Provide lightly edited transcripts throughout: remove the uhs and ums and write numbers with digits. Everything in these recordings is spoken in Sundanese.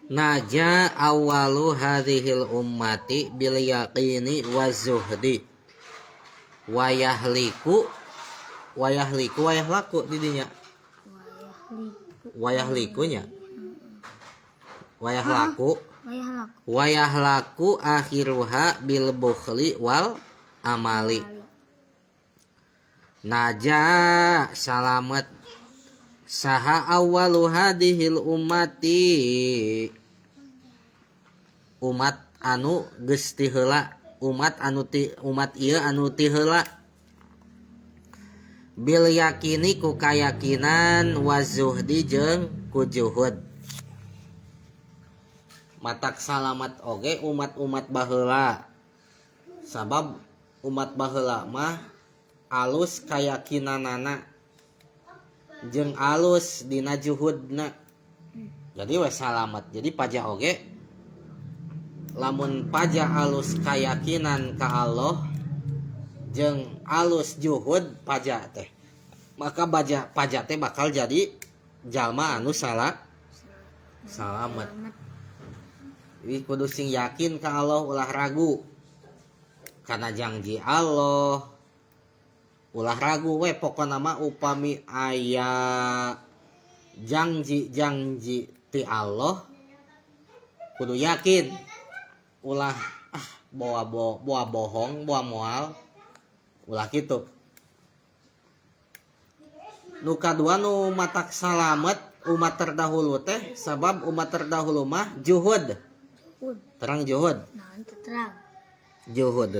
Naja awalu hadhil ummati bil yaqini wazuhdi wayahlaku didinya wayahlikunya wayahlaku akhiruha bil bukhli wal amali. Naja salamet saha awalu hadhil ummati umat anu geus ti heula umat ieu anu ti heula bil yakini ku kayakinan wazuhdi jeung ku juhud. Matak salamat oge umat-umat baheula sabab umat baheula mah alus kayakinanana jeung alus dina juhudna jadi we salamat. Jadi pajah oge lamun pajah alus kayakinan ka Allah jeung alus juhud pajah teh maka pajah teh bakal jadi jalma anu salamet. Jadi kudu sing yakin ka Allah ulah ragu kana janji Allah ulah ragu we pokona mah upami aya janji ti Allah kudu yakin ulah bawa bohong bawa moal ulah kitu. Nu kadua nu matak salamet umat terdahulu teh sabab umat terdahulu mah juhud terang juhud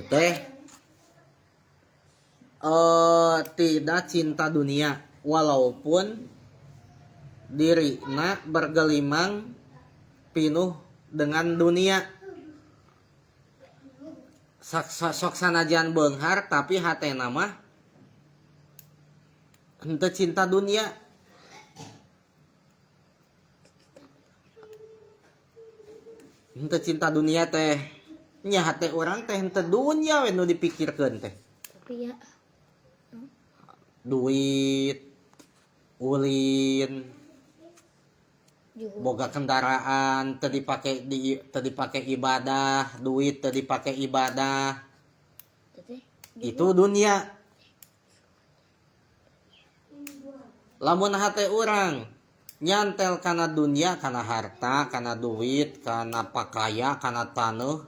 teh tidak cinta dunia walaupun dirina bergelimang pinuh dengan dunia sok sanajan beunghar tapi hatena mah henteu cinta dunia. Henteu cinta dunia teh nya hate urang teh henteu dunia we nu dipikirkeun teh. Tapi ya duit ulin boga kendaraan teu dipake ibadah, duit teu dipake ibadah. Itu dunia. Lamun hate urang nyantel kana dunia, kana harta, kana duit, kana pakaya, kana taneuh,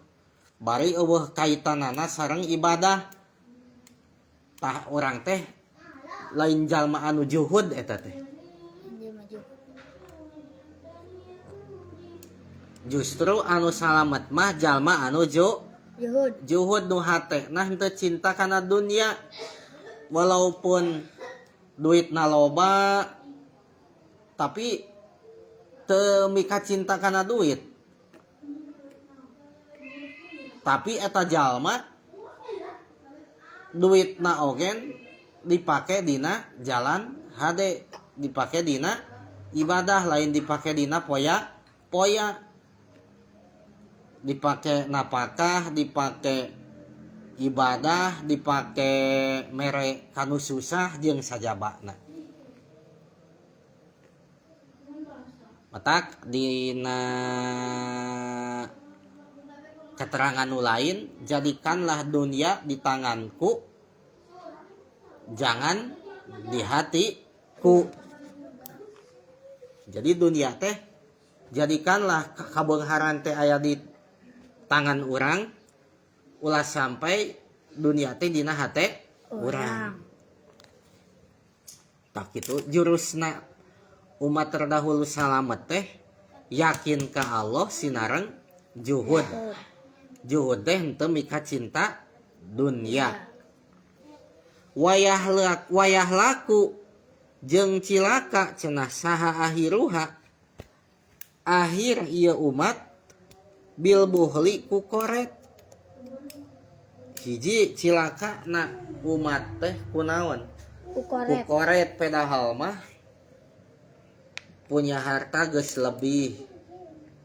bari eueuh kaitanana sareng ibadah. Tah urang teh lain jalma anu juhud eta teh. Justru anu salamet mah jalma anu juhud nu hatena henteu cinta kana dunia walaupun duitna loba tapi teu mika cinta kana duit. Tapi eta jalma duitna ogen dipake dina jalan hade, dipake dina ibadah, lain dipake dina poya dipake napakah, dipake ibadah, dipake mere kanu susah jeung sajabana. Matak dina keterangan nu lain jadikanlah dunia di tanganku jangan di hatiku. Jadi dunia teh jadikanlah kabeungharan teh aya di tangan urang ulah sampai dunia teh dina hate urang. Tak kitu jurusna umat terdahulu salamet teh yakin ka Allah sinareng juhud. Juhud teh henteu mika cinta dunia. Wayahlaku jeung cilaka cenah saha akhiruha akhir ieu umat bil buhli ku koret. Hiji cilaka na umat teh kunaon ku koret padahal mah punya harta geus lebih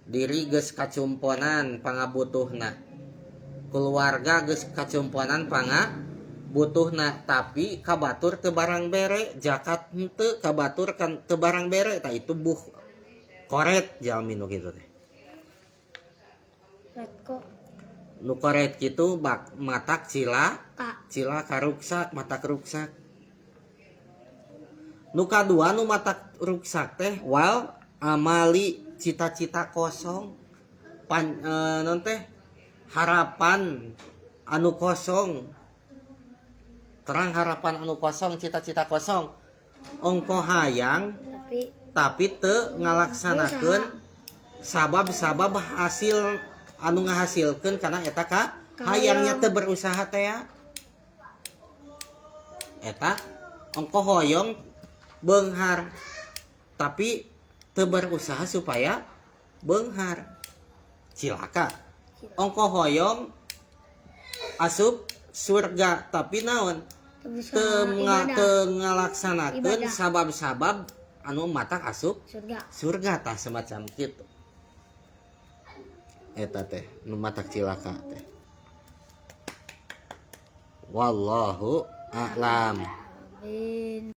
diri geus kacumponan pangabutuhna keluarga geus kacumponan pangabutuhna tapi kabatur teu barang bere zakat henteu kabatur kan teu barang bere tah itu buh koret jalmi nu kitu teh. Retko. Nu koret kitu bak matak cila Kak. karuksak matak ruksak. Nu kadua nu matak ruksak teh wal amali cita-cita kosong non teh harapan anu kosong. Terang harapan anu kosong, cita-cita kosong. Ongko hayang tapi teu ngalaksanakeun sabab-sabab hasil anu ngahasilkeun kana eta ka hayangnya teu berusaha teh ya. Eta ongko hoyong beunghar tapi teu berusaha supaya beunghar. Cilaka. Ongko hoyong asup surga tapi naon teu ngalaksanakeun sabab-sabab anu matak asup surga tah semacam kitu. Eta teh nu matak cilaka teh. Wallahu a'lam. Amin.